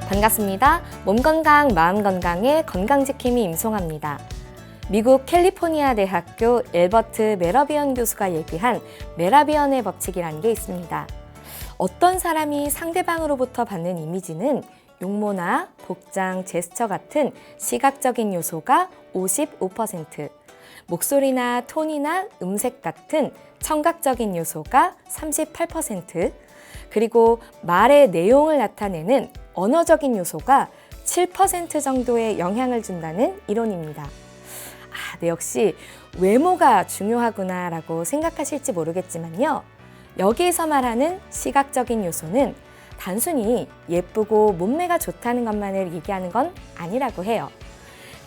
반갑습니다. 몸 건강, 마음 건강의 건강지킴이 임송합니다. 미국 캘리포니아 대학교 엘버트 메러비언 교수가 얘기한 메라비언의 법칙이라는 게 있습니다. 어떤 사람이 상대방으로부터 받는 이미지는 용모나 복장, 제스처 같은 시각적인 요소가 55%, 목소리나 톤이나 음색 같은 청각적인 요소가 38%, 그리고 말의 내용을 나타내는 언어적인 요소가 7% 정도의 영향을 준다는 이론입니다. 네, 역시 외모가 중요하구나라고 생각하실지 모르겠지만요. 여기에서 말하는 시각적인 요소는 단순히 예쁘고 몸매가 좋다는 것만을 얘기하는 건 아니라고 해요.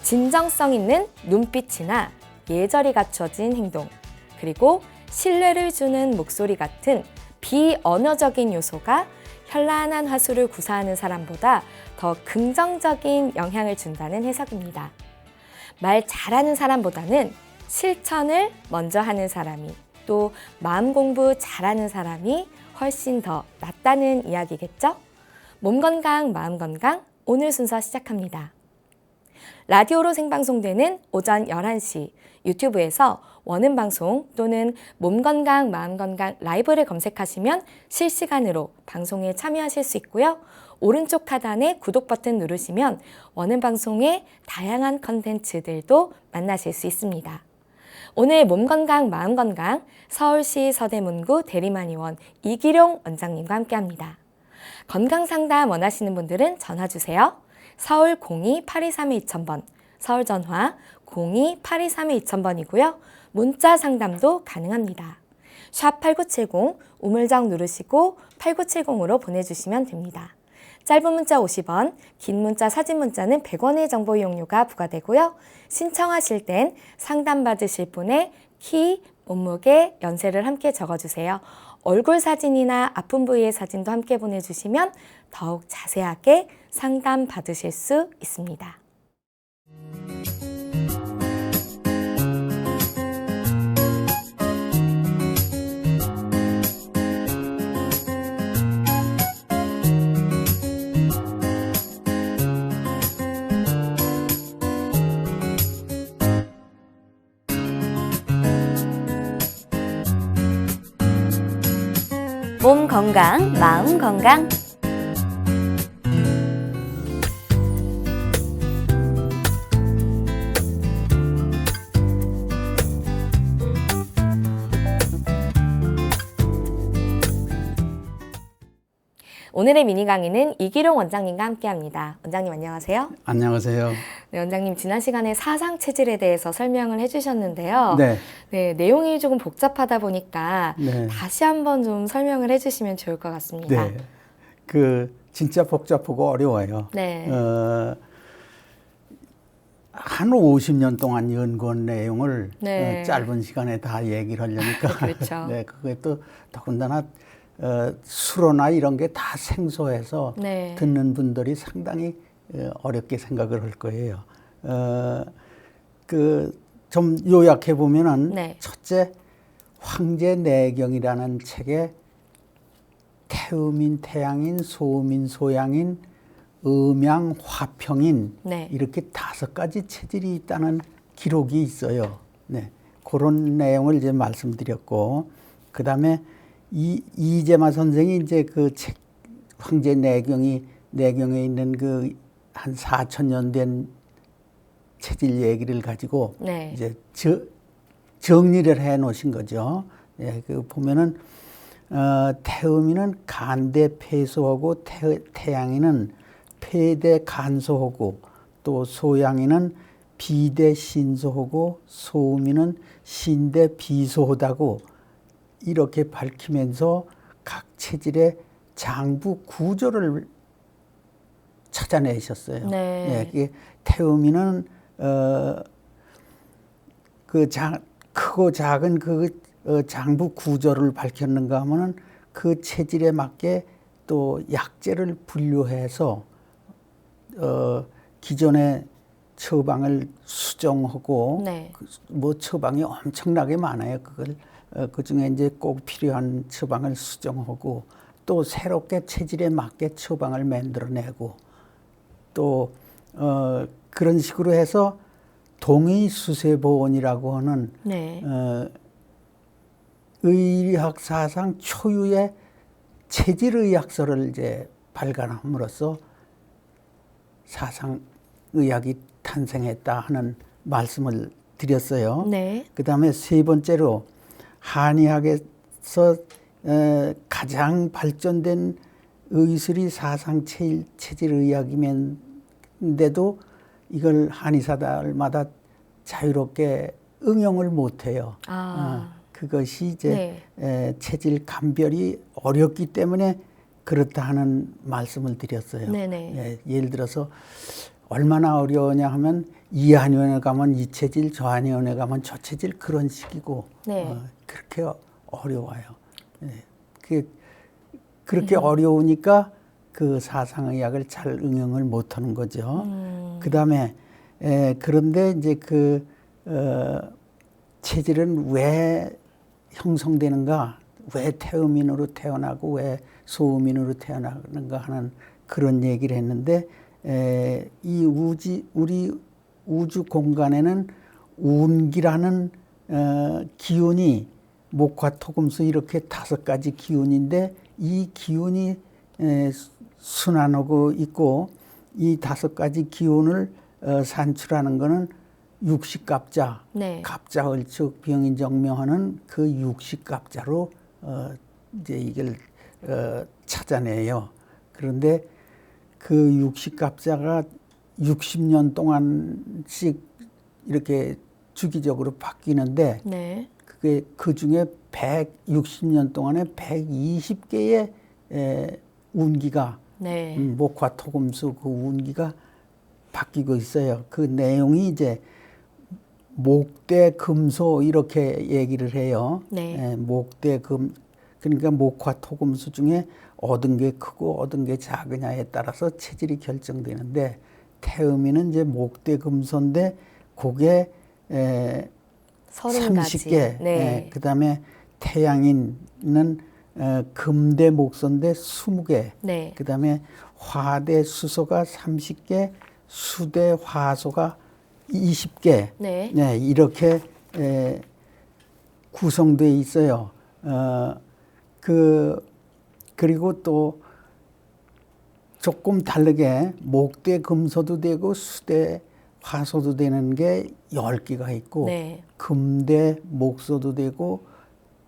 진정성 있는 눈빛이나 예절이 갖춰진 행동, 그리고 신뢰를 주는 목소리 같은 비언어적인 요소가 현란한 화술을 구사하는 사람보다 더 긍정적인 영향을 준다는 해석입니다. 말 잘하는 사람보다는 실천을 먼저 하는 사람이, 또 마음 공부 잘하는 사람이 훨씬 더 낫다는 이야기겠죠? 몸 건강, 마음 건강, 오늘 순서 시작합니다. 라디오로 생방송되는 오전 11시, 유튜브에서 원음 방송 또는 몸 건강, 마음 건강 라이브를 검색하시면 실시간으로 방송에 참여하실 수 있고요. 오른쪽 하단에 구독 버튼 누르시면 원음 방송의 다양한 컨텐츠들도 만나실 수 있습니다. 오늘 몸 건강, 마음 건강 서울시 서대문구 대리만의원 이기룡 원장님과 함께합니다. 건강 상담 원하시는 분들은 전화 주세요. 서울 02-8232-2000번, 서울 전화 02-8232-2000번이고요. 문자 상담도 가능합니다. 샵 8970 우물정 누르시고 8970으로 보내주시면 됩니다. 짧은 문자 50원, 긴 문자 사진 문자는 100원의 정보 이용료가 부과되고요. 신청하실 땐 상담받으실 분의 키, 몸무게, 연세를 함께 적어주세요. 얼굴 사진이나 아픈 부위의 사진도 함께 보내주시면 더욱 자세하게 상담 받으실 수 있습니다. 몸 건강, 마음 건강. 오늘의 미니 강의는 이기룡 원장님과 함께합니다. 원장님 안녕하세요. 안녕하세요. 네, 원장님 지난 시간에 사상 체질에 대해서 설명을 해주셨는데요. 네, 내용이 조금 복잡하다 보니까 네. 다시 한번 좀 설명을 해주시면 좋을 것 같습니다. 네, 진짜 복잡하고 어려워요. 네. 한 50년 동안 연구한 내용을 네. 짧은 시간에 다 얘기를 하려니까 그렇죠. 네, 그게 또 더군다나 수로나 이런 게 다 생소해서 네. 듣는 분들이 상당히 어렵게 생각을 할 거예요. 좀 요약해 보면은 네. 첫째, 황제 내경이라는 책에 태음인 태양인, 소음인 소양인, 음양 화평인 네. 이렇게 5가지 체질이 있다는 기록이 있어요. 네, 그런 내용을 이제 말씀드렸고, 그 다음에 이재마 선생이 이제 그 책 황제 내경에 있는 그 한 4,000년 된 체질 얘기를 가지고 네. 이제 정리를 해 놓으신 거죠. 예, 그 보면은 태음이는 간대 폐소하고 태양이는 폐대 간소하고, 또 소양이는 비대 신소하고, 소음이는 신대 비소하다고 이렇게 밝히면서 각 체질의 장부 구조를 찾아내셨어요. 네. 예, 태음이는 크고 작은 장부 구조를 밝혔는가 하면은 그 체질에 맞게 또 약재를 분류해서 기존의 처방을 수정하고, 네. 뭐 처방이 엄청나게 많아요. 그걸 그 중에 이제 꼭 필요한 처방을 수정하고, 또 새롭게 체질에 맞게 처방을 만들어내고, 또 그런 식으로 해서 동의수세보원이라고 하는 네. 의학 사상 초유의 체질의학서를 이제 발간함으로써 사상의학이 탄생했다 하는 말씀을 드렸어요. 네. 그 다음에 세 번째로 한의학에서 가장 발전된 의술이 사상 체질의학이면데도 이걸 한의사들마다 자유롭게 응용을 못해요. 그것이 이제 체질 감별이 어렵기 때문에 그렇다 하는 말씀을 드렸어요. 예를 들어서 얼마나 어려우냐 하면 이 한의원에 가면 이 체질, 저 한의원에 가면 저 체질 그런 식이고 그렇게 어려워요. 그렇게 어려우니까 그 사상의학을 잘 응용을 못하는 거죠. 그 다음에 그런데 이제 그 체질은 왜 형성되는가, 왜 태음인으로 태어나고 왜 소음인으로 태어나는가 하는 그런 얘기를 했는데 이 우리 우주 공간에는 운기라는 기운이 목화 토금수 이렇게 5가지 기운인데 이 기운이 순환하고 있고 이 5가지 기운을 산출하는 것은 육식갑자, 갑자을축 병인정명하는 그 육식갑자로 이제 이걸 찾아내요. 그런데 그 육식갑자가 60년 동안씩 이렇게 주기적으로 바뀌는데 그게 그 중에 160년 동안에 120개의 운기가 목화 토금수 그 운기가 바뀌고 있어요. 그 내용이 이제 목대금소 이렇게 얘기를 해요. 목대금 그러니까 목화 토금수 중에 얻은 게 크고 얻은 게 작으냐에 따라서 체질이 결정되는데 태음인은 이제 목대금소인데 그게 30개. 그다음에 태양인은 금대목소인데 20개. 그다음에 화대수소가 30개, 수대화소가 20개. 이렇게 구성되어 있어요. 그리고 또 조금 다르게 목대금소도 되고 수대화소도 되는 게 10개가 있고 금대목소도 되고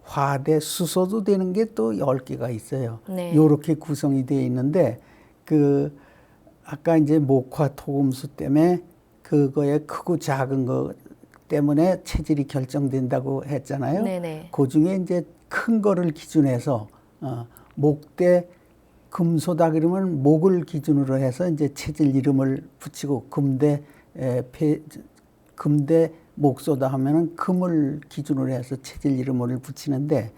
화대수소도 되는 게 또 10개가 있어요. 이렇게 구성이 되어 있는데 그 아까 이제 목화 토금수 때문에 그거에 크고 작은 거 때문에 체질이 결정된다고 했잖아요. 그 중에 이제 큰 거를 기준해서 목대 금소다 그러면 목을 기준으로 해서 이제 체질 이름을 붙이고 금대 목소다 하면은 금을 기준으로 해서 체질 이름을 붙이는데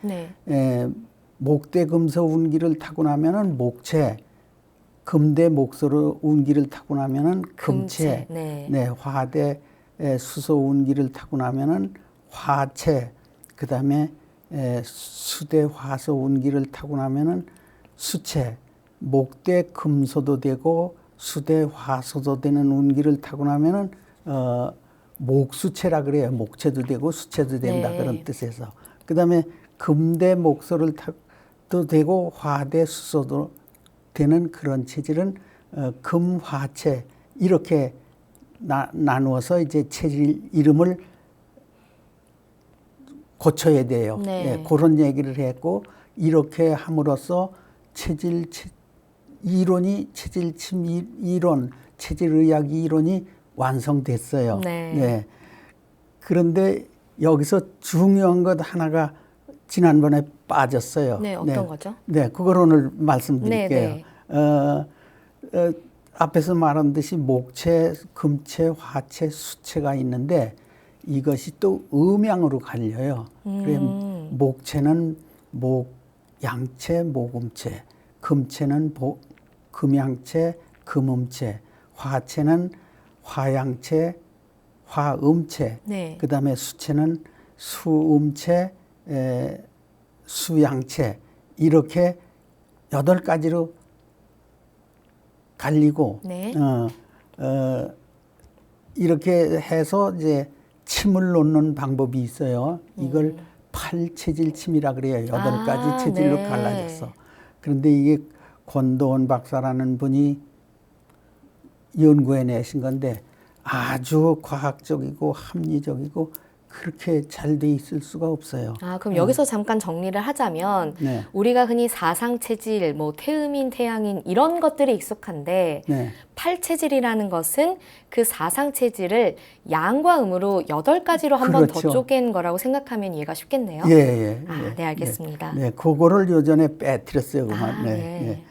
목대 금소 운기를 타고 나면은 목체, 금대 목소로 운기를 타고 나면은 금체, 화대 수소 운기를 타고 나면은 화체, 그 다음에 수대 화소 운기를 타고 나면은 수체, 목대 금소도 되고 수대 화소도 되는 운기를 타고 나면은 목수체라 그래요. 목체도 되고 수체도 된다 그런 뜻에서. 그 다음에 금대 목소를 타도 되고 화대 수소도 되는 그런 체질은 금화체 이렇게 나누어서 이제 체질 이름을 고쳐야 돼요. 그런 얘기를 했고 이렇게 함으로써 체질 이론이 체질침 이론, 체질의학 이론이 완성됐어요. 그런데 여기서 중요한 것 하나가 지난번에 빠졌어요. 어떤 거죠? 그걸 오늘 말씀드릴게요. 앞에서 말한 듯이 목체, 금체, 화체, 수체가 있는데 이것이 또 음양으로 갈려요. 그래 목체는 목양체, 목음체, 금체는 금양체, 금음체, 화체는 화양체, 화음체, 그 다음에 수체는 수음체, 수양체 이렇게 8가지로 갈리고 이렇게 해서 이제 침을 놓는 방법이 있어요. 이걸 팔체질침이라 그래요. 8가지 체질로 네. 갈라졌어. 그런데 이게 권도원 박사라는 분이 연구해내신 건데 아주 과학적이고 합리적이고 그렇게 잘 돼 있을 수가 없어요. 그럼 여기서 잠깐 정리를 하자면 네. 우리가 흔히 사상체질, 뭐 태음인, 태양인 이런 것들이 익숙한데 네. 팔체질이라는 것은 그 사상체질을 양과 음으로 8가지로 한 번 더 그렇죠. 쪼갠 거라고 생각하면 이해가 쉽겠네요. 예. 네, 알겠습니다. 네, 그거를 요전에 빼뜨렸어요. 그만. 네.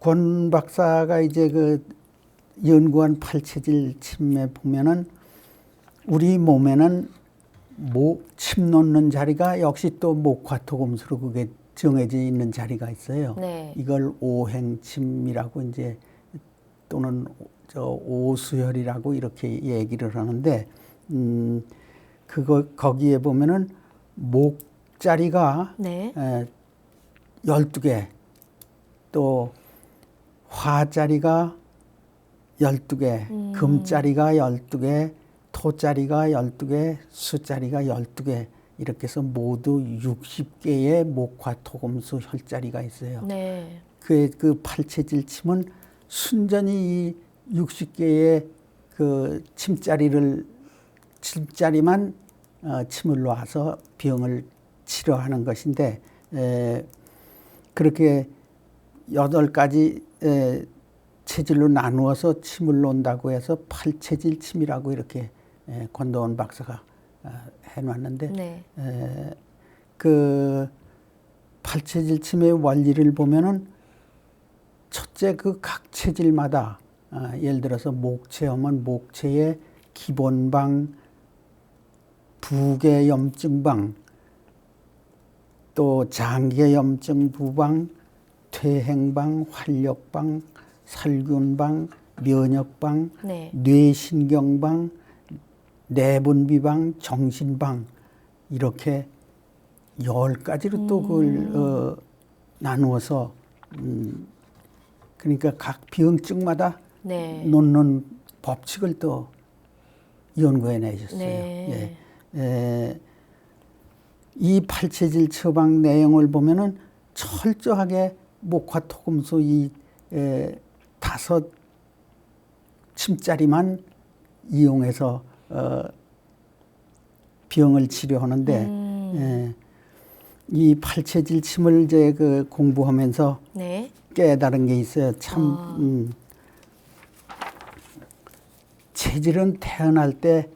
권 박사가 이제 그 연구한 팔체질 침에 보면은 우리 몸에는 침 놓는 자리가 역시 또 목화토금수로 그게 정해져 있는 자리가 있어요. 네. 이걸 오행침이라고 이제 또는 오수혈이라고 이렇게 얘기를 하는데 거기에 보면은 목 자리가 네. 12개, 또 화자리가 12개, 금자리가 12개, 토자리가 12개, 수자리가 12개 이렇게 해서 모두 60개의 목화토금수 혈자리가 있어요. 네. 그 팔체질 침은 순전히 이 60개의 그 침자리만 침을 놔서 병을 치료하는 것인데 그렇게 8가지 체질로 나누어서 침을 놓는다고 해서 팔체질 침이라고 이렇게 권도원 박사가 해놨는데 네. 그 팔체질 침의 원리를 보면은 첫째 그 각 체질마다 예를 들어서 목체하면 목체의 기본방, 부계염증방, 또 장계염증 부방, 퇴행방, 활력방, 살균방, 면역방, 네. 뇌신경방, 내분비방, 정신방 이렇게 10가지로 또 그걸 나누어서 그러니까 각 병증마다 네. 놓는 법칙을 또 연구해 내셨어요. 네. 이 팔체질 처방 내용을 보면은 철저하게 목화토금수 이 5 침자리만 이용해서 병을 치료하는데 이 팔체질 침을 이제 그 공부하면서 네. 깨달은 게 있어요. 참 체질은 태어날 때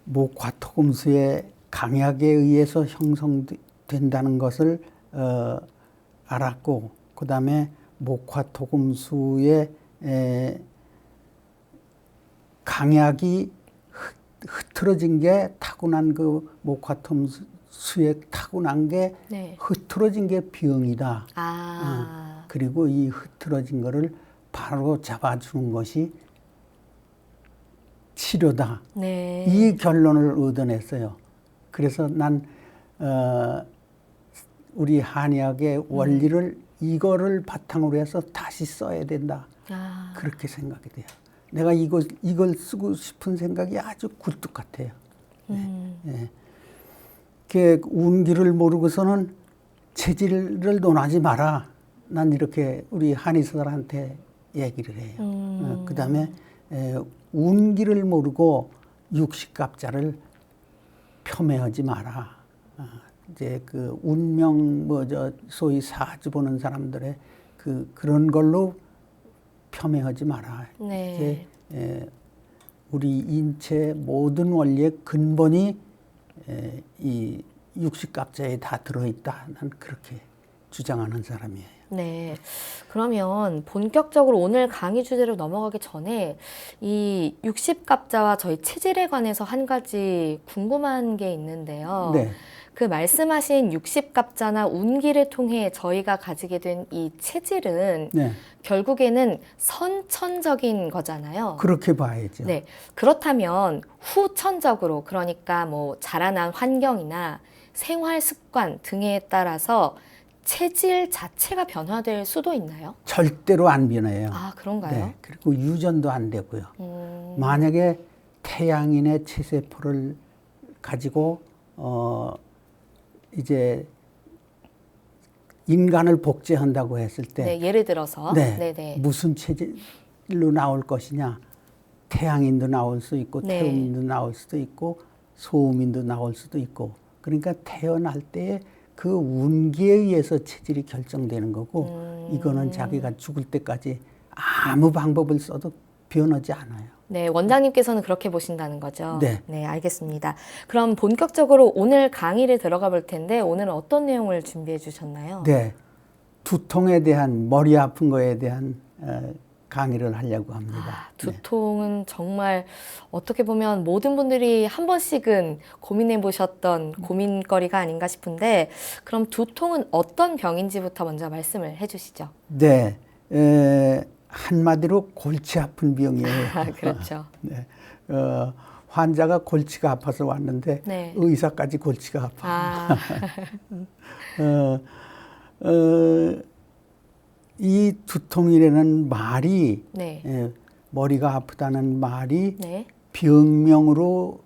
목화토금수의 강약에 의해서 형성된다는 것을 알았고, 그 다음에 목화토금수의 강약이 흐트러진 게 타고난 그 목화토금수에 타고난 게 네. 흐트러진 게 병이다. 그리고 이 흐트러진 거를 바로 잡아주는 것이 치료다. 네. 이 결론을 얻어냈어요. 그래서 난 우리 한의학의 원리를 이거를 바탕으로 해서 다시 써야 된다. 그렇게 생각이 돼요. 내가 이걸 쓰고 싶은 생각이 아주 굴뚝 같아요. 그 운기를 모르고서는 체질을 논하지 마라. 난 이렇게 우리 한의사들한테 얘기를 해요. 그 다음에 운기를 모르고 육식갑자를 폄훼하지 마라. 이제 그 운명 소위 사주 보는 사람들의 그런 걸로 폄훼하지 마라. 네. 이제 우리 인체 모든 원리의 근본이 이 육식갑자에 다 들어있다. 난 그렇게 주장하는 사람이에요. 네. 그러면 본격적으로 오늘 강의 주제로 넘어가기 전에 이 60갑자와 저희 체질에 관해서 한 가지 궁금한 게 있는데요. 네. 그 말씀하신 60갑자나 운기를 통해 저희가 가지게 된 이 체질은 네. 결국에는 선천적인 거잖아요. 그렇게 봐야죠. 네. 그렇다면 후천적으로, 그러니까 뭐 자라난 환경이나 생활 습관 등에 따라서 체질 자체가 변화될 수도 있나요? 절대로 안 변해요. 아, 그런가요? 네. 그리고 유전도 안 되고요. 만약에 태양인의 체세포를 가지고 이제 인간을 복제한다고 했을 때 네, 예를 들어서 네, 네네. 무슨 체질로 나올 것이냐. 태양인도 나올 수 있고 네. 태음인도 나올 수도 있고 소음인도 나올 수도 있고 그러니까 태어날 때 그 운기에 의해서 체질이 결정되는 거고 이거는 자기가 죽을 때까지 아무 방법을 써도 변하지 않아요. 네, 원장님께서는 그렇게 보신다는 거죠? 네. 네, 알겠습니다. 그럼 본격적으로 오늘 강의를 들어가 볼 텐데 오늘은 어떤 내용을 준비해 주셨나요? 네, 두통에 대한 머리 아픈 거에 대한 강의를 하려고 합니다. 아, 두통은 정말 어떻게 보면 모든 분들이 한 번씩은 고민해 보셨던 고민거리가 아닌가 싶은데 그럼 두통은 어떤 병인지부터 먼저 말씀을 해주시죠. 네, 한마디로 골치 아픈 병이에요. 아, 그렇죠. 네, 환자가 골치가 아파서 왔는데 네. 의사까지 골치가 아파. 아, 이 두통이라는 말이 네. 머리가 아프다는 말이 네. 병명으로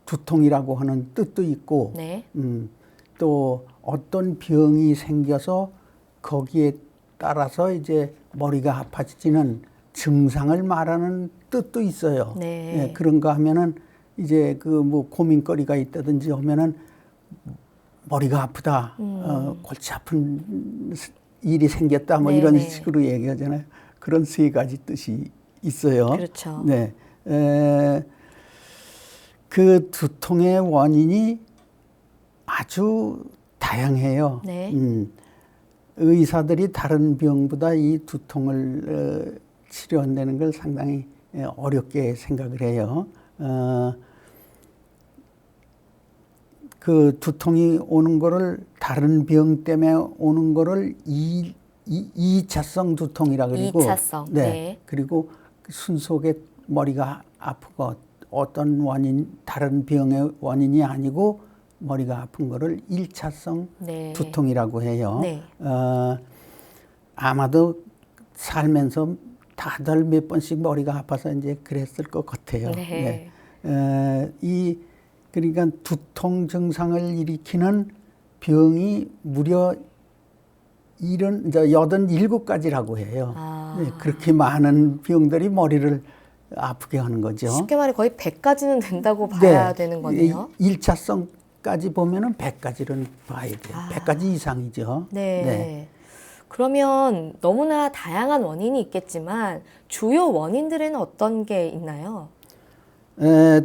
두통이라고 하는 뜻도 있고 네. 또 어떤 병이 생겨서 거기에 따라서 이제 머리가 아파지는 증상을 말하는 뜻도 있어요. 네. 그런가 하면은 이제 그 뭐 고민거리가 있다든지 하면은 머리가 아프다, 골치 아픈 일이 생겼다, 뭐 네, 이런 네. 식으로 얘기하잖아요. 그런 세 가지 뜻이 있어요. 그렇죠. 네, 그 두통의 원인이 아주 다양해요. 네. 의사들이 다른 병보다 이 두통을 치료한다는 걸 상당히 어렵게 생각을 해요. 그 두통이 오는 거를 다른 병 때문에 오는 거를 이차성 두통이라 그리고 이차성, 네. 그리고 순속에 머리가 아프고 어떤 원인 다른 병의 원인이 아니고 머리가 아픈 거를 일차성 네. 두통이라고 해요. 네. 아마도 살면서 다들 몇 번씩 머리가 아파서 이제 그랬을 것 같아요. 네. 그러니까 두통 증상을 일으키는 병이 무려 87가지라고 해요. 아. 네, 그렇게 많은 병들이 머리를 아프게 하는 거죠. 쉽게 말해 거의 100까지는 된다고 봐야 네, 되는 거네요. 1차성까지 보면은 100가지는 봐야 돼요. 아. 100가지 이상이죠. 네. 그러면 너무나 다양한 원인이 있겠지만 주요 원인들에는 어떤 게 있나요?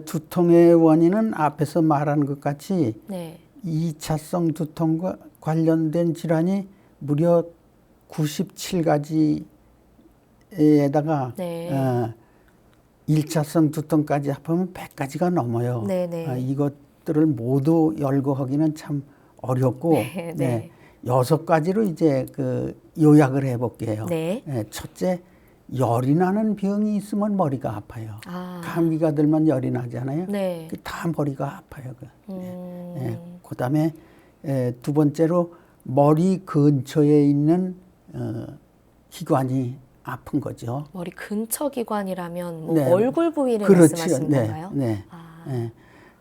두통의 원인은 앞에서 말한 것 같이 네. 2차성 두통과 관련된 질환이 무려 97가지에다가 네. 1차성 두통까지 합하면 100가지가 넘어요. 네네. 이것들을 모두 열거하기는 참 어렵고 네, 네. 6가지로 이제 그 요약을 해볼게요. 네. 첫째, 열이 나는 병이 있으면 머리가 아파요. 아. 감기가 들면 열이 나잖아요. 네. 다 머리가 아파요. 그다음에 두 번째로 머리 근처에 있는 기관이 아픈 거죠. 머리 근처 기관이라면 뭐 네. 얼굴 부위를 그렇죠. 말씀하시는 네. 건가요? 네. 아.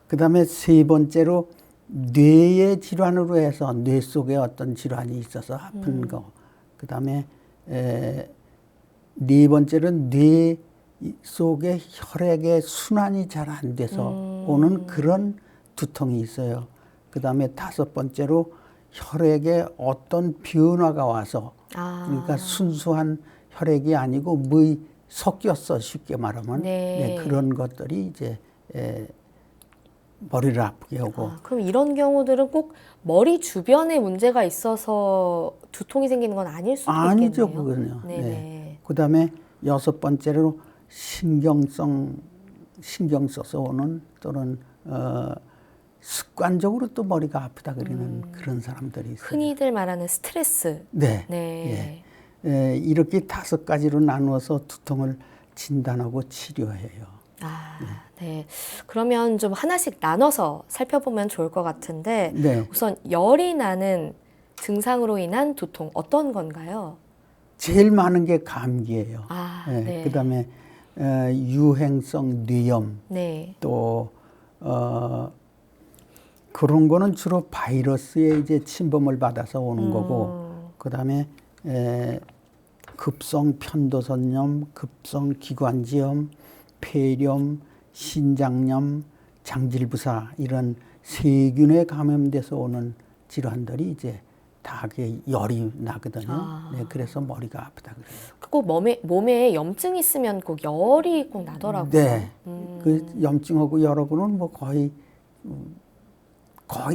그다음에 세 번째로 뇌의 질환으로 해서 뇌 속에 어떤 질환이 있어서 아픈 거. 그다음에 네 번째는 뇌 속에 혈액의 순환이 잘 안 돼서 오는 그런 두통이 있어요. 그다음에 다섯 번째로 혈액에 어떤 변화가 와서 아. 그러니까 순수한 혈액이 아니고 뭐이 섞였어 쉽게 말하면 네. 그런 것들이 이제 머리를 아프게 하고 아, 그럼 이런 경우들은 꼭 머리 주변에 문제가 있어서 두통이 생기는 건 아닐 수도 아니죠 있겠네요. 그거는요. 네네. 그다음에 여섯 번째로 신경 써서 오는 또는 습관적으로 또 머리가 아프다 그러는 그런 사람들이 있어요. 흔히들 말하는 스트레스. 네. 네. 이렇게 5가지로 나누어서 두통을 진단하고 치료해요. 아, 네. 그러면 좀 하나씩 나눠서 살펴보면 좋을 것 같은데 네. 우선 열이 나는 증상으로 인한 두통 어떤 건가요? 제일 많은 게 감기예요. 아, 예, 네. 그다음에 유행성 뇌염 네. 또 그런 거는 주로 바이러스의 이제 침범을 받아서 오는 거고, 그다음에 급성 편도선염, 급성 기관지염, 폐렴, 신장염, 장질부사 이런 세균에 감염돼서 오는 질환들이 이제 다 그게 열이 나거든요. 네, 그래서 머리가 아프다 그래요. 꼭 몸에 염증이 있으면 꼭 열이 꼭 나더라고요. 네, 그 염증하고 열하고는 뭐 거의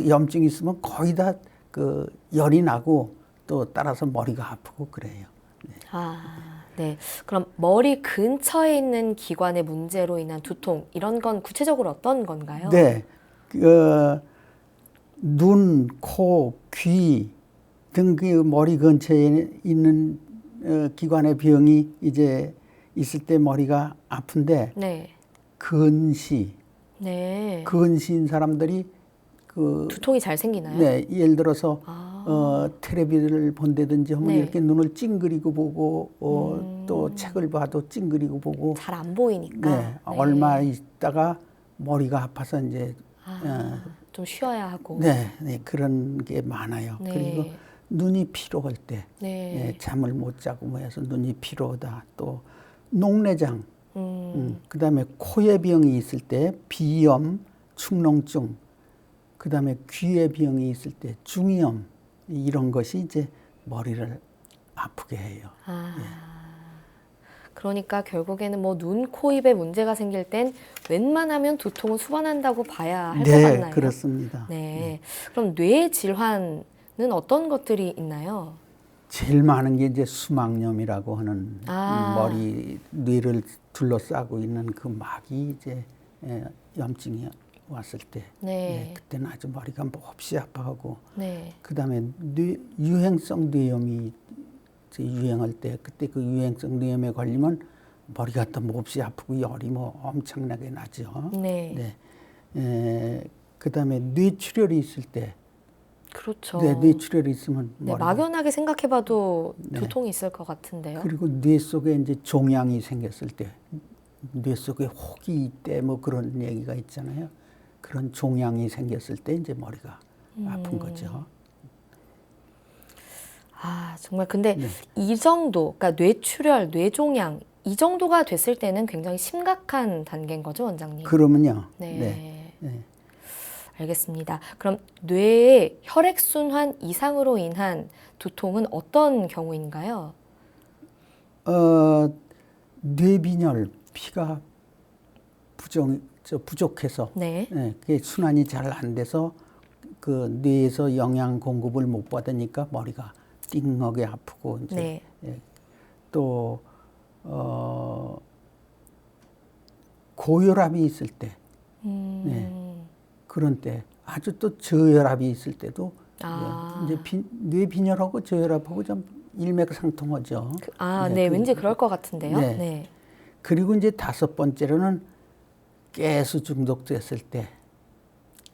염증이 있으면 거의 다 그 열이 나고 또 따라서 머리가 아프고 그래요. 네. 아, 네. 그럼 머리 근처에 있는 기관의 문제로 인한 두통 이런 건 구체적으로 어떤 건가요? 네, 눈, 코, 귀 등 그 머리 근처에 있는 기관의 병이 이제 있을 때 머리가 아픈데 네. 근시, 네. 근시인 사람들이 그 두통이 잘 생기나요? 네, 예를 들어서 아, 텔레비를 본다든지 하면 네. 이렇게 눈을 찡그리고 보고 또 책을 봐도 찡그리고 보고 잘 안 보이니까. 네, 얼마 있다가 머리가 아파서 이제 좀 쉬어야 하고. 네, 네, 그런 게 많아요. 네. 그리고 눈이 피로할 때 네. 잠을 못 자고 뭐 해서 눈이 피로하다. 또 녹내장, 그다음에 코에 병이 있을 때 비염, 축농증, 그다음에 귀에 병이 있을 때 중이염 이런 것이 이제 머리를 아프게 해요. 아, 그러니까 결국에는 뭐 눈, 코, 입에 문제가 생길 땐 웬만하면 두통은 수반한다고 봐야 할 것 네, 같나요? 그렇습니다. 네. 그럼 뇌 질환은 어떤 것들이 있나요? 제일 많은 게 이제 수막염이라고 하는 머리 뇌를 둘러싸고 있는 그 막이 이제 염증이 왔을 때, 네. 그때는 아주 머리가 몹시 아파하고, 네. 그다음에 유행성 뇌염이 이제 유행할 때, 그때 그 유행성 뇌염에 걸리면 머리가 또 몹시 아프고 열이 뭐 엄청나게 나죠. 네. 그다음에 뇌출혈이 있을 때, 그렇죠. 네, 뇌출혈이 있으면 네, 머리가 막연하게 생각해봐도 두통이 있을 것 같은데요. 그리고 뇌 속에 이제 종양이 생겼을 때, 뇌 속에 혹이 있대 뭐 그런 얘기가 있잖아요. 그런 종양이 생겼을 때 이제 머리가 아픈 거죠. 아, 정말 근데 이 정도, 그러니까 뇌출혈, 뇌종양 이 정도가 됐을 때는 굉장히 심각한 단계인 거죠, 원장님? 그러면요. 네. 네. 알겠습니다. 그럼 뇌의 혈액순환 이상으로 인한 두통은 어떤 경우인가요? 뇌빈혈, 피가 부족해서 네. 그게 순환이 잘 안 돼서 그 뇌에서 영양 공급을 못 받으니까 머리가 띵하게 아프고 이제 네. 또 고혈압이 있을 때 그런 때 아주 또 저혈압이 있을 때도 이제 뇌빈혈하고 저혈압하고 좀 일맥상통하죠. 네, 왠지 그럴 것 같은데요. 네. 네. 그리고 이제 다섯 번째로는 가스 중독됐을 때.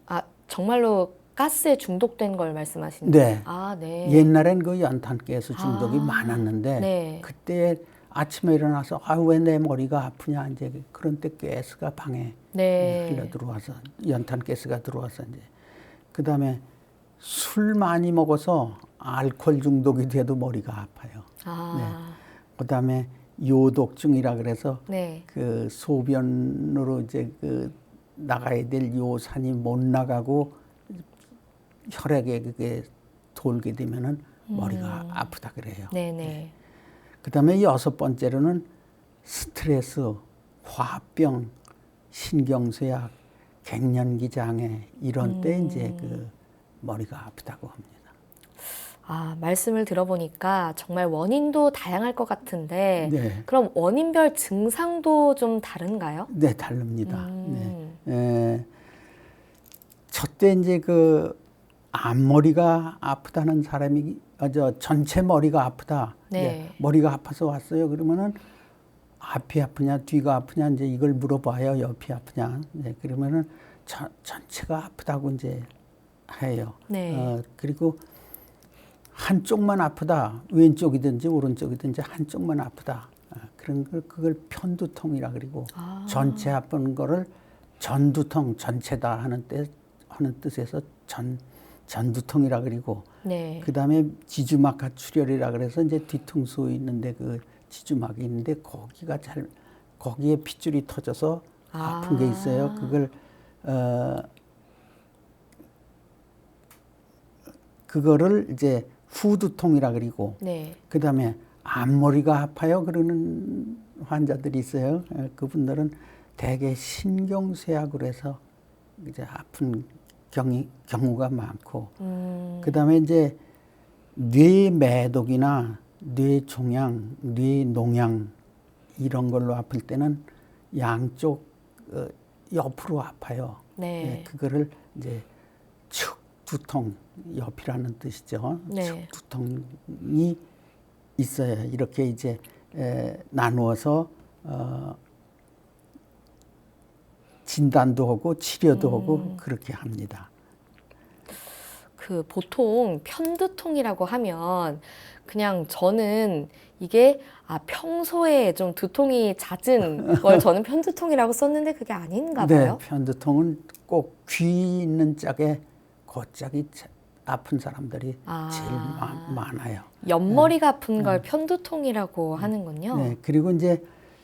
아, 정말로 가스에 중독된 걸 말씀하시는 네. 거예요? 아, 네. 옛날엔 그 연탄가스 중독이 많았는데 네. 그때 아침에 일어나서 왜 내 머리가 아프냐 이제 그런 때 가스가 방에 흘러 들어와서 연탄가스가 들어와서 이제 그다음에 술 많이 먹어서 알코올 중독이 돼도 머리가 아파요. 그다음에 요독증이라 그래서 네. 그 소변으로 이제 그 나가야 될 요산이 못 나가고 혈액에 그게 돌게 되면은 머리가 아프다 그래요. 네네. 그다음에 여섯 번째로는 스트레스, 화병, 신경쇠약, 갱년기 장애 이런 때 이제 그 머리가 아프다고 합니다. 아, 말씀을 들어보니까 정말 원인도 다양할 것 같은데 네. 그럼 원인별 증상도 좀 다른가요? 네, 다릅니다. 네. 저때 이제 그 앞머리가 아프다는 사람이 전체 머리가 아프다. 네. 머리가 아파서 왔어요. 그러면은 앞이 아프냐 뒤가 아프냐 이제 이걸 물어봐요. 옆이 아프냐. 네, 그러면은 전체가 아프다고 이제 해요. 네. 그리고 한쪽만 아프다. 왼쪽이든지 오른쪽이든지 한쪽만 아프다. 그런 걸 그걸 편두통이라 그리고 전체 아픈 거를 전두통 전체다 하는 뜻에서 전두통이라 그리고 네. 그다음에 지주막하 출혈이라 그래서 이제 뒤통수 있는데 그 지주막이 있는데 거기에 핏줄이 터져서 아픈 게 있어요. 그거를 이제 후두통이라 그리고 네. 그다음에 앞머리가 아파요 그러는 환자들이 있어요. 그분들은 대개 신경쇠약으로 해서 이제 아픈 경우가 많고 그다음에 이제 뇌매독이나 뇌종양, 뇌농양 이런 걸로 아플 때는 양쪽 옆으로 아파요. 네. 그거를 이제 측두통, 옆이라는 뜻이죠. 네. 측두통이 있어요. 이렇게 이제 나누어서 진단도 하고 치료도 하고 그렇게 합니다. 그 보통 편두통이라고 하면 그냥 저는 이게 평소에 좀 두통이 잦은 걸 저는 편두통이라고 썼는데 그게 아닌가 봐요. 네, 편두통은 꼭 귀 있는 짝에 그 짝이 아픈 사람들이 제일 많아요. 옆머리가 아픈 걸 편두통이라고 하는군요. 네, 그리고 이제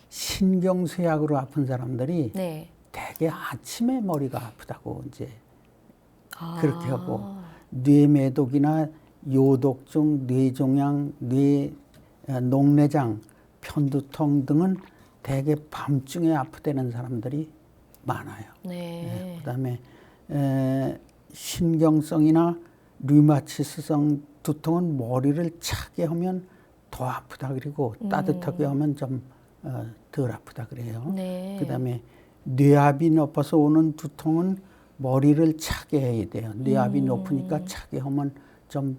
신경쇠약으로 아픈 사람들이 네. 대개 아침에 머리가 아프다고 이제 그렇게 하고 뇌매독이나 요독증, 뇌종양, 녹내장, 편두통 등은 대개 밤중에 아프다는 사람들이 많아요. 네. 그다음에 신경성이나 류마티스성 두통은 머리를 차게 하면 더 아프다 그리고 따뜻하게 하면 좀 덜 아프다 그래요. 네. 그다음에 뇌압이 높아서 오는 두통은 머리를 차게 해야 돼요. 뇌압이 높으니까 차게 하면 좀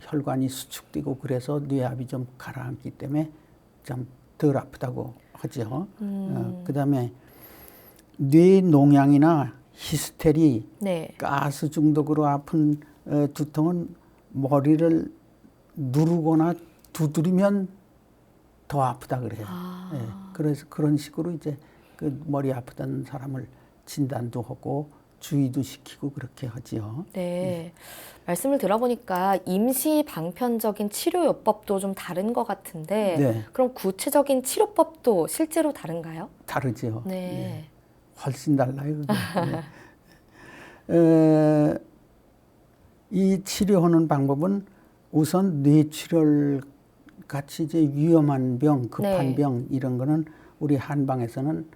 혈관이 수축되고 그래서 뇌압이 좀 가라앉기 때문에 좀 덜 아프다고 하죠. 그다음에 뇌농양이나 히스테리, 네. 가스 중독으로 아픈 두통은 머리를 누르거나 두드리면 더 아프다 그래요. 그래서 그런 식으로 이제 그 머리 아프다는 사람을 진단도 하고 주의도 시키고 그렇게 하지요. 네. 말씀을 들어보니까 임시 방편적인 치료요법도 좀 다른 것 같은데 네. 그럼 구체적인 치료법도 실제로 다른가요? 다르죠. 네. 훨씬 달라요. 그게. 이 치료하는 방법은 우선 뇌출혈 같이 이제 위험한 병, 급한 네. 병 이런 거는 우리 한방에서는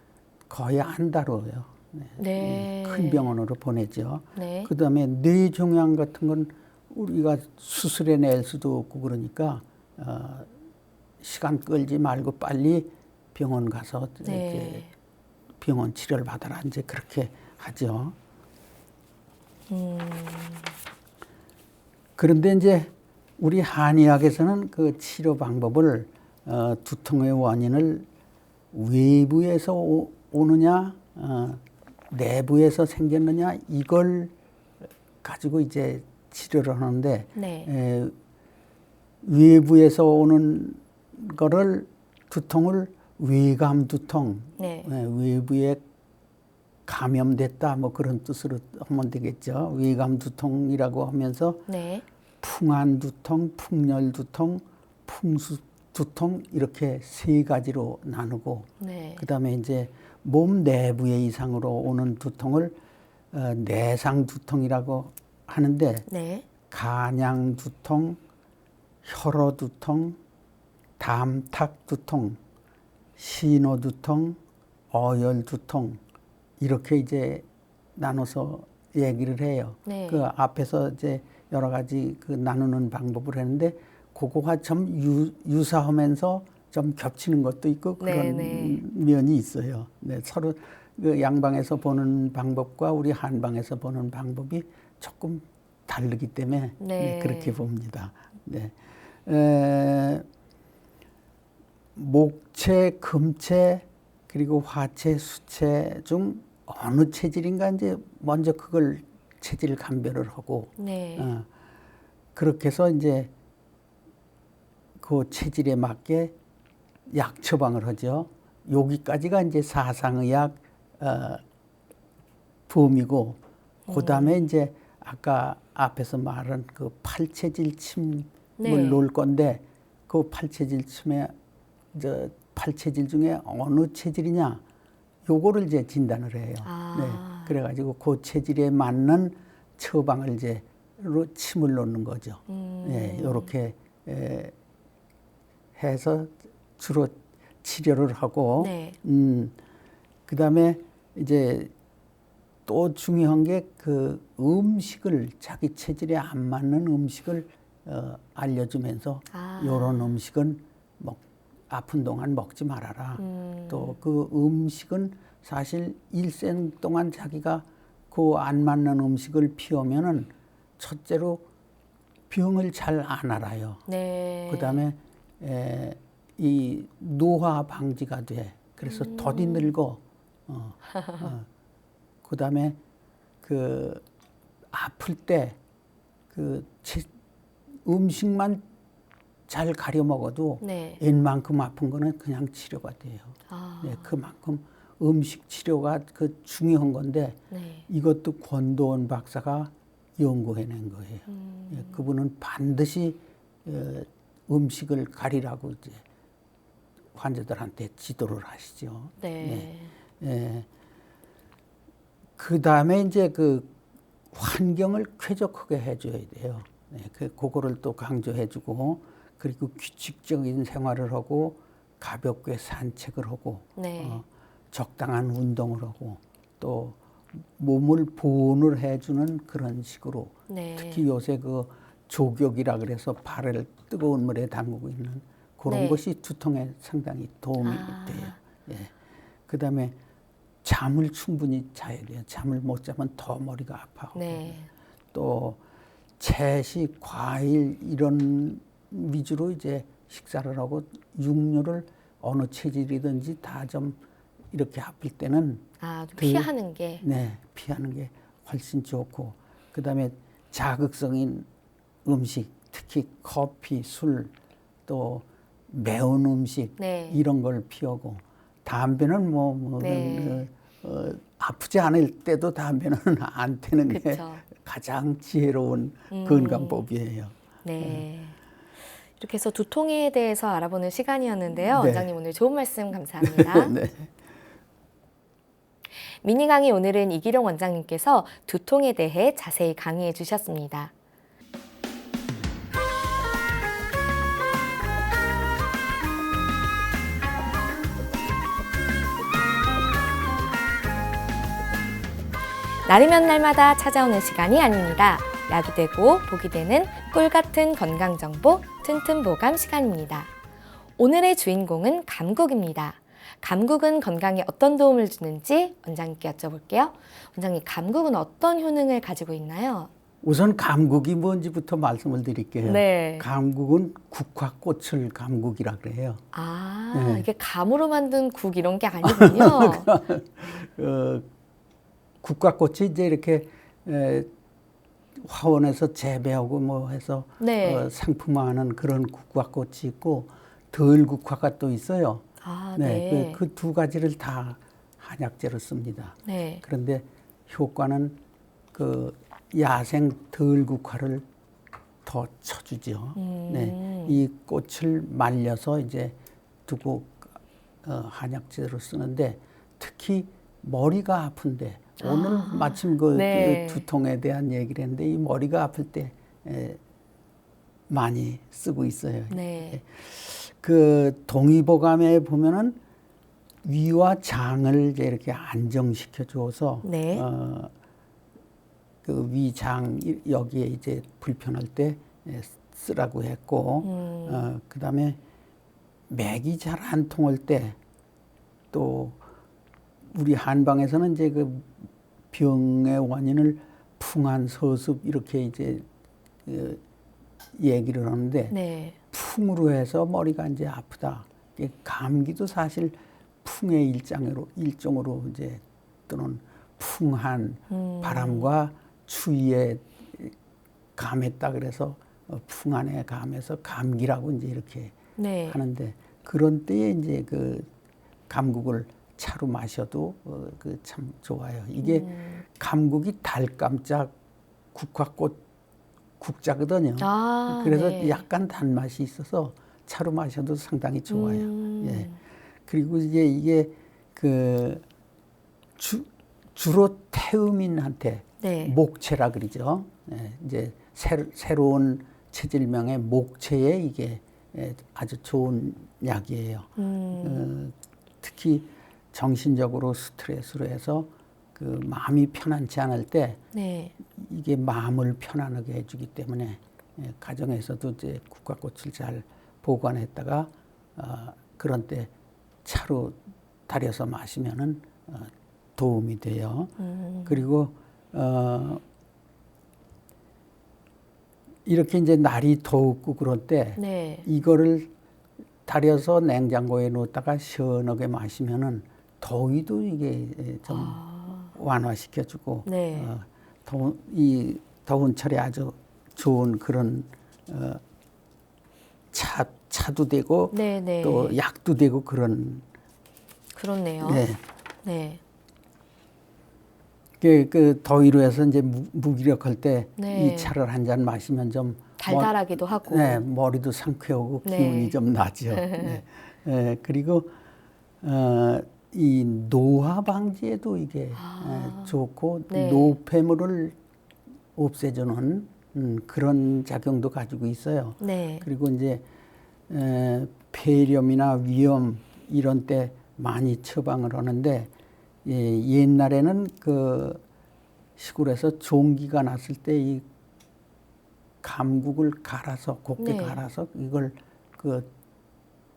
거의 안 다뤄요. 네. 큰 병원으로 보내죠. 네. 그다음에 뇌종양 같은 건 우리가 수술해 낼 수도 없고 그러니까 시간 끌지 말고 빨리 병원 가서 네. 이제 병원 치료를 받아라 이제 그렇게 하죠. 그런데 이제 우리 한의학에서는 그 치료 방법을 두통의 원인을 외부에서 오느냐 내부에서 생겼느냐 이걸 가지고 이제 치료를 하는데 네. 외부에서 오는 거를 두통을 외감 두통, 네. 외부에 감염됐다 뭐 그런 뜻으로 하면 되겠죠. 외감 두통이라고 하면서 네. 풍한 두통, 풍열 두통, 풍수 두통 이렇게 세 가지로 나누고 네. 그다음에 이제 몸 내부의 이상으로 오는 두통을 내상 두통이라고 하는데 네. 간양 두통, 혈어 두통, 담탁 두통, 신호 두통, 어열 두통 이렇게 이제 나눠서 얘기를 해요. 네. 그 앞에서 이제 여러 가지 그 나누는 방법을 했는데 그거가 좀 유사하면서 좀 겹치는 것도 있고 그런 면이 있어요. 네, 서로 그 양방에서 보는 방법과 우리 한방에서 보는 방법이 조금 다르기 때문에 네, 그렇게 봅니다. 네. 목체, 금체 그리고 화체, 수체 중 어느 체질인가 이제 먼저 그걸 체질 감별을 하고 네. 그렇게 해서 이제 그 체질에 맞게 약 처방을 하죠. 여기까지가 이제 사상의학 범위고, 그 다음에 이제 아까 앞에서 말한 그 팔체질 침을 네. 놓을 건데, 그 팔체질 침에 팔체질 중에 어느 체질이냐, 요거를 이제 진단을 해요. 네. 그래가지고 그 체질에 맞는 처방을 이제 침을 놓는 거죠. 네, 요렇게 해서 주로 치료를 하고, 네. 그 다음에 이제 또 중요한 게 그 음식을, 자기 체질에 안 맞는 음식을 알려주면서 요런 음식은 아픈 동안 먹지 말아라. 또 그 음식은 사실 일생 동안 자기가 그 안 맞는 음식을 피우면은 첫째로 병을 잘 안 알아요. 네. 그다음에 이 노화 방지가 돼. 그래서 더디 늙어. 그다음에 그 아플 때 그 음식만 잘 가려 먹어도 네. 웬만큼 아픈 거는 그냥 치료가 돼요. 네, 그만큼 음식 치료가 그 중요한 건데, 네. 이것도 권도원 박사가 연구해낸 거예요. 예, 그분은 반드시 음식을 가리라고 이제 환자들한테 지도를 하시죠. 네. 예. 그 다음에 이제 그 환경을 쾌적하게 해줘야 돼요. 네, 그거를 또 강조해주고, 그리고 규칙적인 생활을 하고, 가볍게 산책을 하고, 네. 적당한 운동을 하고, 또 몸을 보온을 해주는 그런 식으로. 네. 특히 요새 그 조격이라 그래서 발을 뜨거운 물에 담그고 있는 그런 네. 것이 두통에 상당히 도움이 돼요. 예. 그 다음에 잠을 충분히 자야 돼요. 잠을 못 자면 더 머리가 아파하고. 네. 또 채식, 과일 이런 위주로 이제 식사를 하고, 육류를 어느 체질이든지 다 좀 이렇게 아플 때는 좀 피하는 게. 네, 피하는 게 훨씬 좋고, 그다음에 자극성인 음식, 특히 커피, 술, 또 매운 음식, 네. 이런 걸 피하고, 담배는 네. 아프지 않을 때도 담배는 안 태는 게 그쵸. 가장 지혜로운 건강법이에요. 네. 이렇게 해서 두통에 대해서 알아보는 시간이었는데요. 네. 원장님 오늘 좋은 말씀 감사합니다. 네. 미니 강의 오늘은 이기룡 원장님께서 두통에 대해 자세히 강의해 주셨습니다. 날이면 날마다 찾아오는 시간이 아닙니다. 약이 되고 복이 되는 꿀 같은 건강 정보 튼튼 보감 시간입니다. 오늘의 주인공은 감국입니다. 감국은 건강에 어떤 도움을 주는지 원장님께 여쭤볼게요. 원장님, 감국은 어떤 효능을 가지고 있나요? 우선 감국이 뭔지부터 말씀을 드릴게요. 네. 감국은 국화꽃을 감국이라 그래요. 네. 이게 감으로 만든 국 이런 게 아니군요. 국화꽃이 이제 이렇게 화원에서 재배하고 뭐 해서 네. 상품화하는 그런 국화꽃이 있고, 덜국화가 또 있어요. 네. 그 두 가지를 다 한약재로 씁니다. 네. 그런데 효과는 그 야생 덜국화를 더 쳐주죠. 네, 이 꽃을 말려서 이제 두고 한약재로 쓰는데, 특히 머리가 아픈데, 오늘 마침 네. 두통에 대한 얘기를 했는데, 이 머리가 아플 때 많이 쓰고 있어요. 네. 그 동의보감에 보면은 위와 장을 이제 이렇게 안정시켜 줘서, 네. 그 위장 여기에 이제 불편할 때 쓰라고 했고, 그다음에 맥이 잘 안 통할 때, 또 우리 한방에서는 이제 그 병의 원인을 풍한 서습 이렇게 이제 얘기를 하는데, 네. 풍으로 해서 머리가 이제 아프다. 감기도 사실 풍의 일종으로 이제, 또는 풍한 바람과 추위에 감했다 그래서 풍한에 감해서 감기라고 이제 이렇게 네. 하는데 그런 때에 이제 그 감국을 차로 마셔도 그 참 좋아요. 이게 감국이 달깜짝 국화꽃 국자거든요. 아, 그래서 네. 약간 단맛이 있어서 차로 마셔도 상당히 좋아요. 예. 그리고 이제 이게 그 주로 태음인한테 네. 목채라 그러죠. 예. 이제 새로운 체질명의 목채에 이게 아주 좋은 약이에요. 특히 정신적으로 스트레스로 해서 그 마음이 편안치 않을 때 네. 이게 마음을 편안하게 해주기 때문에 가정에서도 이제 국화꽃을 잘 보관했다가 그런 때 차로 달여서 마시면은 도움이 돼요. 그리고 이렇게 이제 날이 더웠고 그럴 때 네. 이거를 달여서 냉장고에 넣었다가 시원하게 마시면은 더위도 이게 좀 완화시켜주고 네. 이 더운 철에 아주 좋은 그런 차도 되고 네, 네. 또 약도 되고 그런 그렇네요. 네. 네. 그 더위로 해서 이제 무기력할 때 이 네. 차를 한 잔 마시면 좀 달달하기도 하고. 네, 머리도 상쾌하고 네. 기운이 좀 나죠. 네. 그리고 이 노화 방지에도 이게 좋고 네. 노폐물을 없애주는 그런 작용도 가지고 있어요. 네. 그리고 이제 폐렴이나 위염 이런 때 많이 처방을 하는데 옛날에는 그 시골에서 종기가 났을 때 이 감국을 갈아서 곱게 네. 갈아서 이걸 그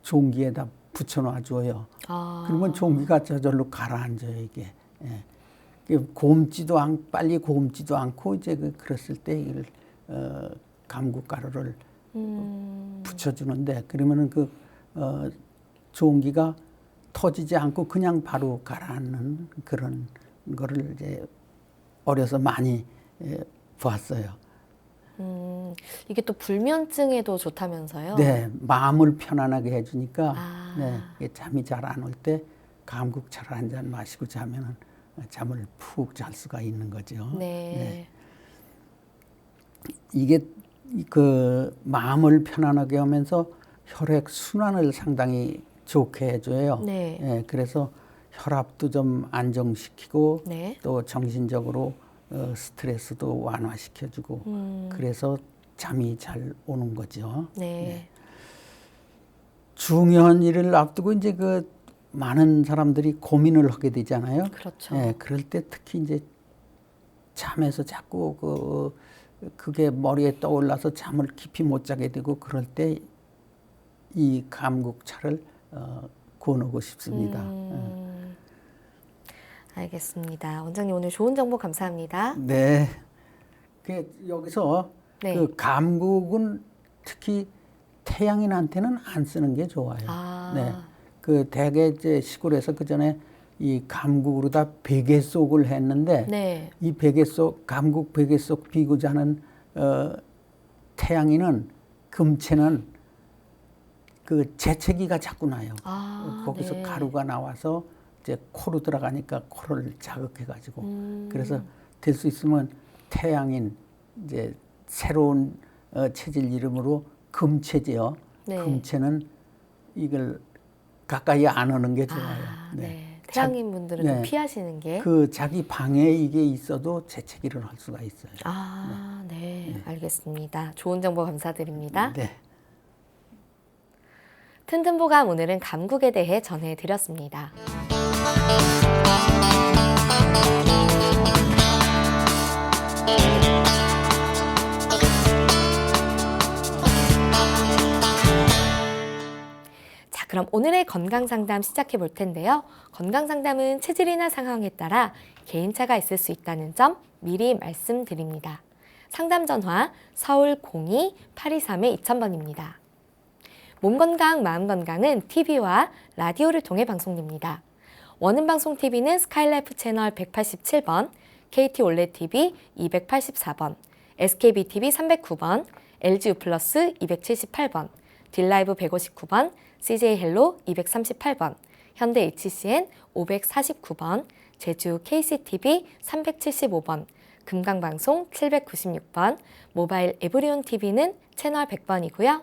종기에다 붙여놔 줘요. 그러면 종기가 저절로 가라앉아요 이게. 빨리 곪지도 않고 이제 그랬을 때 이걸 감국 가루를 붙여주는데 그러면은 그 종기가 터지지 않고 그냥 바로 가라앉는 그런 거를 이제 어려서 많이 봤어요. 이게 또 불면증에도 좋다면서요? 네, 마음을 편안하게 해주니까 아. 네, 잠이 잘 안 올 때 감국차를 한 잔 마시고 자면은 잠을 푹 잘 수가 있는 거죠. 네. 이게 그 마음을 편안하게 하면서 혈액 순환을 상당히 좋게 해줘요. 네. 그래서 혈압도 좀 안정시키고 네. 또 정신적으로 스트레스도 완화시켜주고 그래서 잠이 잘 오는 거죠. 네. 중요한 일을 앞두고 이제 그 많은 사람들이 고민을 하게 되잖아요. 그렇죠. 그럴 때 특히 이제 잠에서 자꾸 그게 머리에 떠올라서 잠을 깊이 못 자게 되고 그럴 때 이 감국차를 권하고 싶습니다. 알겠습니다. 원장님 오늘 좋은 정보 감사합니다. 네. 여기서 네. 그 감국은 특히 태양인한테는 안 쓰는 게 좋아요. 아. 네. 그 대개 이제 시골에서 그 전에 이 감국으로다 베개 속을 했는데 네. 이 베개 속 감국 베개 속 비고자 하는 태양인은 금채는 그 재채기가 자꾸 나요. 거기서 네. 가루가 나와서 이제 코로 들어가니까 코를 자극해가지고 그래서 될 수 있으면 태양인 이제 새로운 체질 이름으로 금채지요. 네. 금채는 이걸 가까이 안 오는 게 좋아요. 네. 태양인 분들은 좀 피하시는 게. 그 자기 방에 이게 있어도 재채기를 할 수가 있어요. 네. 알겠습니다. 좋은 정보 감사드립니다. 네. 튼튼보감 오늘은 감국에 대해 전해드렸습니다. 자, 그럼 오늘의 건강상담 시작해 볼 텐데요. 건강상담은 체질이나 상황에 따라 개인차가 있을 수 있다는 점 미리 말씀드립니다. 상담 전화 서울 02-823-2000번입니다. 몸건강, 마음건강은 TV와 라디오를 통해 방송됩니다. 원음방송 TV는 스카이라이프 채널 187번, KT 올레 TV 284번, SKBTV 309번, LG U 플러스 278번, 딜라이브 159번, CJ 헬로 238번, 현대 HCN 549번, 제주 KCTV 375번, 금강방송 796번, 모바일 에브리온 TV는 채널 100번이고요.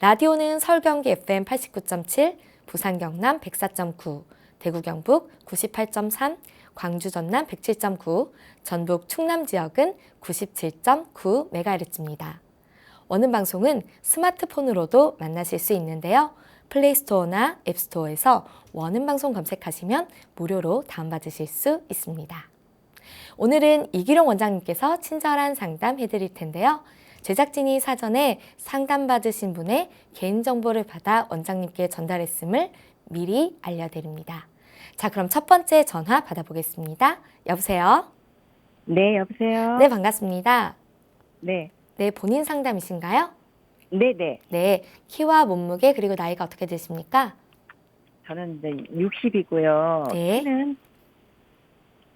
라디오는 서울 경기 FM 89.7, 부산 경남 104.9, 대구 경북 98.3, 광주 전남 107.9, 전북 충남 지역은 97.9MHz입니다. 원음 방송은 스마트폰으로도 만나실 수 있는데요. 플레이스토어나 앱스토어에서 원음 방송 검색하시면 무료로 다운받으실 수 있습니다. 오늘은 이기룡 원장님께서 친절한 상담 해드릴 텐데요. 제작진이 사전에 상담받으신 분의 개인정보를 받아 원장님께 전달했음을 미리 알려드립니다. 자, 그럼 첫 번째 전화 받아보겠습니다. 여보세요? 네, 여보세요? 네, 반갑습니다. 네. 네, 본인 상담이신가요? 네네. 네, 키와 몸무게 그리고 나이가 어떻게 되십니까? 저는 이제 60이고요. 네.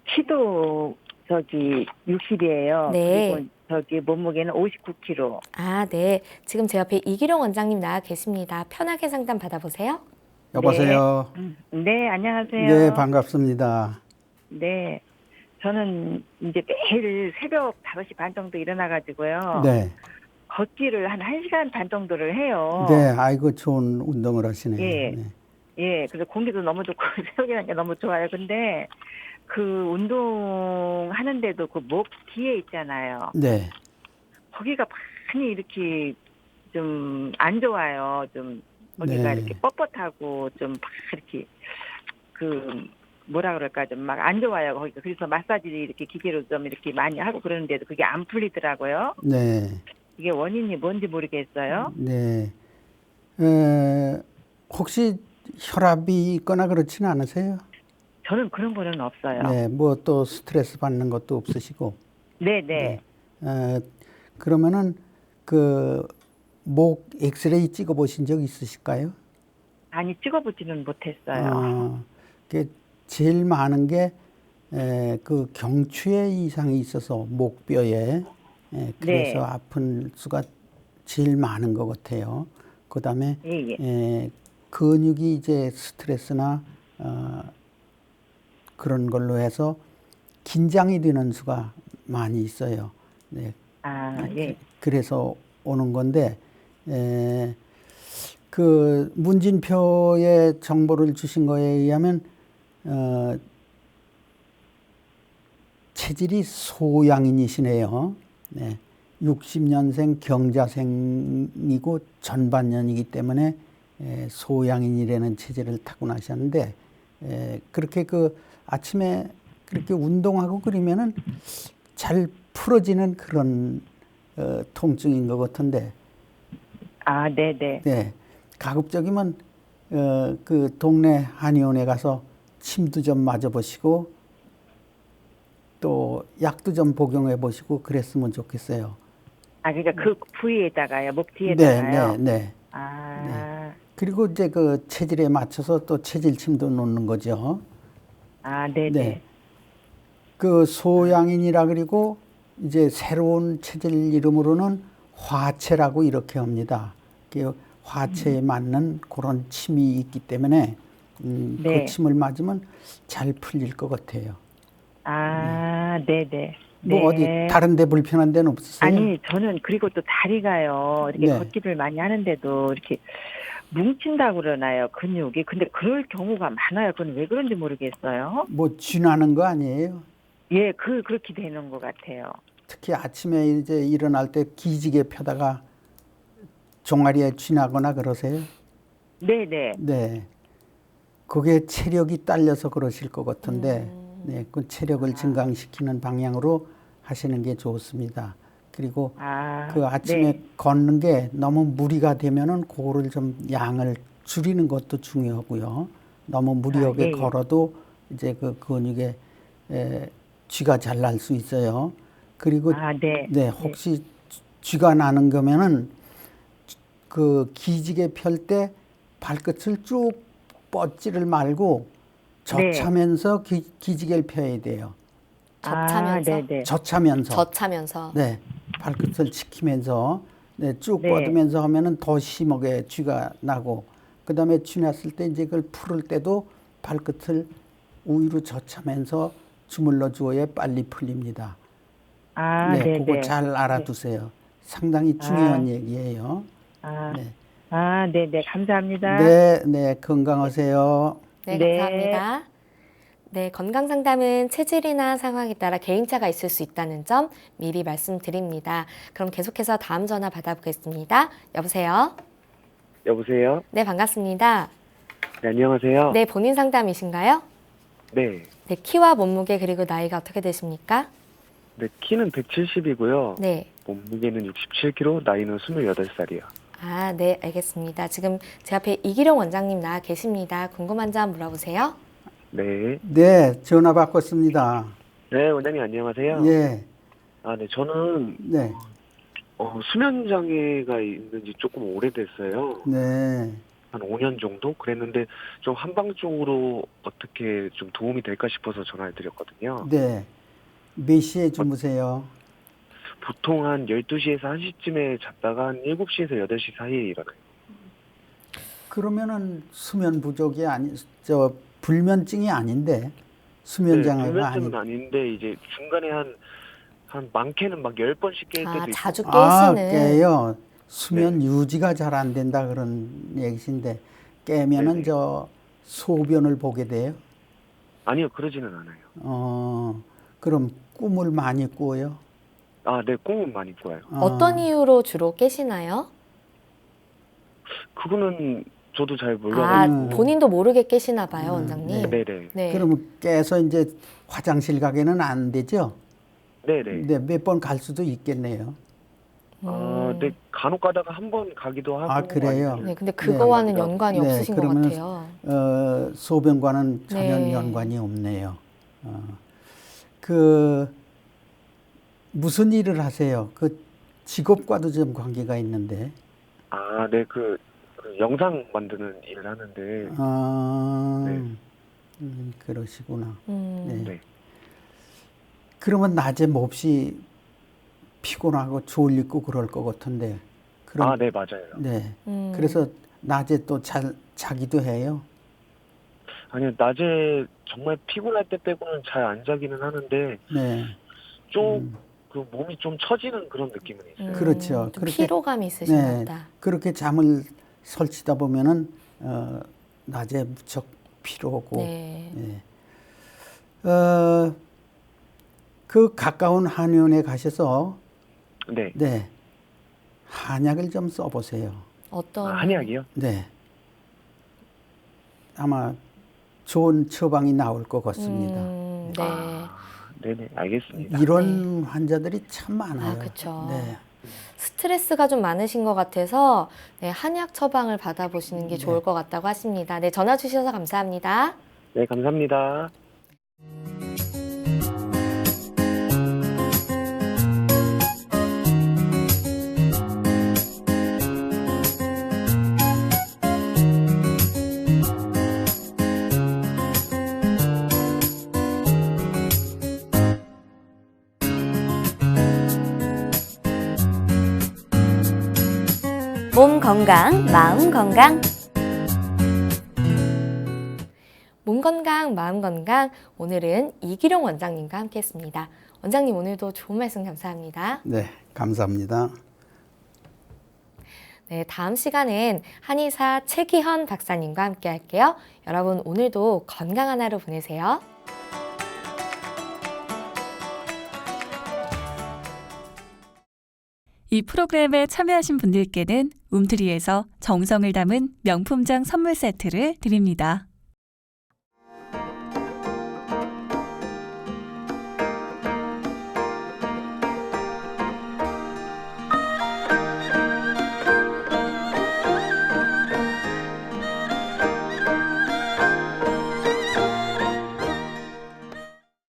키도 60이에요. 네. 그리고 몸무게는 59kg. 아, 네. 지금 제 옆에 이기룡 원장님 나와 계십니다. 편하게 상담 받아보세요. 여보세요. 네, 안녕하세요. 네, 반갑습니다. 네. 저는 이제 매일 새벽 5시 반 정도 일어나가지고요. 네. 걷기를 한 1시간 반 정도를 해요. 네, 아이고 좋은 운동을 하시네요. 예. 네. 예, 그래서 공기도 너무 좋고 새벽이라는 게 너무 좋아요. 근데 그 운동하는데도 그 목 뒤에 있잖아요. 네. 거기가 많이 이렇게 좀 안 좋아요. 좀 거기가 네. 이렇게 뻣뻣하고 좀 막 이렇게 그 뭐라 그럴까 좀 막 안 좋아요. 거기가 그래서 마사지를 이렇게 기계로 좀 이렇게 많이 하고 그러는데도 그게 안 풀리더라고요. 네. 이게 원인이 뭔지 모르겠어요. 네. 혹시 혈압이 있거나 그렇지는 않으세요? 저는 그런 거는 없어요. 네. 뭐 또 스트레스 받는 것도 없으시고. 네. 그러면은 그 목 엑스레이 찍어 보신 적 있으실까요? 아니 찍어보지는 못했어요. 그 제일 많은 게 그 경추에 이상이 있어서 목뼈에 그래서 네. 아픈 수가 제일 많은 것 같아요. 그다음에 예. 근육이 이제 스트레스나 그런 걸로 해서 긴장이 되는 수가 많이 있어요. 네. 예. 그래서 오는 건데 그 문진표의 정보를 주신 거에 의하면 체질이 소양인이시네요. 네. 60년생 경자생이고 전반년이기 때문에 소양인이라는 체질을 타고나셨는데 그렇게 그 아침에 그렇게 운동하고 그러면은 잘 풀어지는 그런 통증인 것 같은데. 네네. 네. 가급적이면 그 동네 한의원에 가서 침도 좀 맞아보시고 또 약도 좀 복용해 보시고 그랬으면 좋겠어요. 그러니까 그 부위에다가요, 목 뒤에다가요. 네. 그리고 이제 그 체질에 맞춰서 또 체질침도 놓는 거죠. 네네. 네. 그 소양인이라 그리고 이제 새로운 체질 이름으로는 화체라고 이렇게 합니다. 그 화체에 맞는 그런 침이 있기 때문에 네. 그 침을 맞으면 잘 풀릴 것 같아요. 네네. 뭐 어디 다른 데 불편한 데는 없으세요? 아니, 저는 그리고 또 다리가요, 이렇게 네. 걷기를 많이 하는데도 이렇게 뭉친다고 그러나요, 근육이. 근데 그럴 경우가 많아요. 그건 왜 그런지 모르겠어요. 뭐 쥐나는 거 아니에요? 예, 그렇게 되는 것 같아요. 특히 아침에 이제 일어날 때 기지개 펴다가 종아리에 쥐나거나 그러세요? 네네. 네. 그게 체력이 딸려서 그러실 것 같은데, 네, 그 체력을 증강시키는 방향으로 하시는 게 좋습니다. 그리고 그 아침에 네. 걷는 게 너무 무리가 되면은 그거를 좀 양을 줄이는 것도 중요하고요. 너무 무리하게 예. 걸어도 이제 그 근육에 쥐가 잘 날 수 있어요. 그리고 네. 혹시 쥐가 나는 거면은 그 기지개 펼 때 발끝을 쭉 뻗지를 말고 젖차면서 기지개를 펴야 돼요. 젖차면서? 네네. 젖차면서. 젖차면서. 네. 발끝을 지키면서 네, 쭉 네. 뻗으면서 하면은 더 심하게 쥐가 나고, 그 다음에 쥐 났을 때 이제 그걸 풀을 때도 발끝을 우위로 젖히면서 주물러 주어야 빨리 풀립니다. 아, 네, 네, 그거 네. 잘 알아두세요. 상당히 중요한 얘기예요. 아, 네. 네, 네. 감사합니다. 네, 네, 건강하세요. 네, 네. 감사합니다. 네, 건강 상담은 체질이나 상황에 따라 개인차가 있을 수 있다는 점 미리 말씀드립니다. 그럼 계속해서 다음 전화 받아보겠습니다. 여보세요? 여보세요? 네, 반갑습니다. 네, 안녕하세요. 네, 본인 상담이신가요? 네. 네, 키와 몸무게 그리고 나이가 어떻게 되십니까? 네, 키는 170이고요. 네. 몸무게는 67kg, 나이는 28살이요. 아, 네, 알겠습니다. 지금 제 앞에 이기룡 원장님 나와 계십니다. 궁금한 점 물어보세요. 네. 네, 전화 바꿨습니다. 네, 원장님 안녕하세요. 예, 네, 저는 네, 수면 장애가 있는지 조금 오래됐어요. 네. 한 5년 정도 그랬는데 좀 한방적으로 어떻게 좀 도움이 될까 싶어서 전화를 드렸거든요. 네. 몇 시에 주무세요? 보통 한 12시에서 1시쯤에 잤다가 한 7시에서 8시 사이에 일어나요. 그러면은 수면 부족이 불면증이 아닌데, 수면 장애가 불면증은 아닌. 아닌데 이제 중간에 한 많게는 막 10번씩 깰 때도 아, 있고. 자주 아, 깨시는. 깨요. 수면 유지가 잘 안 된다 그런 얘기신데, 깨면은 네네. 소변을 보게 돼요. 아니요, 그러지는 않아요. 그럼 꿈을 많이 꾸어요? 네, 꿈은 많이 꿔요. 어떤 이유로 주로 깨시나요? 그거는 저도 잘 아, 몰라가지고. 본인도 모르게 깨시나 봐요, 원장님. 네네. 네. 그러면 깨서 이제 화장실 가게는 안 되죠? 네네. 네, 몇 번 갈 수도 있겠네요. 네, 간혹 가다가 한 번 가기도 하고. 아, 그래요? 아니면 네, 근데 그거와는 네. 연관이 네, 없으신 것 그러면은 같아요. 소변과는 전혀 네. 연관이 없네요. 무슨 일을 하세요? 그 직업과도 좀 관계가 있는데. 네, 그 영상 만드는 일을 하는데. 네. 그러시구나. 네. 네. 그러면 낮에 몹시 피곤하고 졸리고 그럴 것 같은데. 네, 맞아요. 네. 그래서 낮에 또 자기도 해요. 아니요, 낮에 정말 피곤할 때 빼고는 잘 안 자기는 하는데 네. 좀 그 몸이 좀 처지는 그런 느낌은 있어요. 그렇죠. 좀 피로감이 있으신가 네, 보다. 그렇게 잠을 설치다 보면은 낮에 무척 피로하고. 네. 네. 그 가까운 한의원에 가셔서 네. 네, 한약을 좀 써보세요. 어떤 한약이요? 네. 아마 좋은 처방이 나올 것 같습니다. 네. 네네, 알겠습니다. 이런 환자들이 참 많아요. 그렇죠. 네. 스트레스가 좀 많으신 것 같아서 네, 한약 처방을 받아보시는 게 좋을 것 같다고 하십니다. 네, 전화 주셔서 감사합니다. 네, 감사합니다. 몸 건강, 마음 건강. 몸 건강, 마음 건강. 오늘은 이기룡 원장님과 함께했습니다. 원장님 오늘도 좋은 말씀 감사합니다. 네, 감사합니다. 네, 다음 시간엔 한의사 최기현 박사님과 함께할게요. 여러분 오늘도 건강한 하루 보내세요. 이 프로그램에 참여하신 분들께는 움트리에서 정성을 담은 명품장 선물 세트를 드립니다.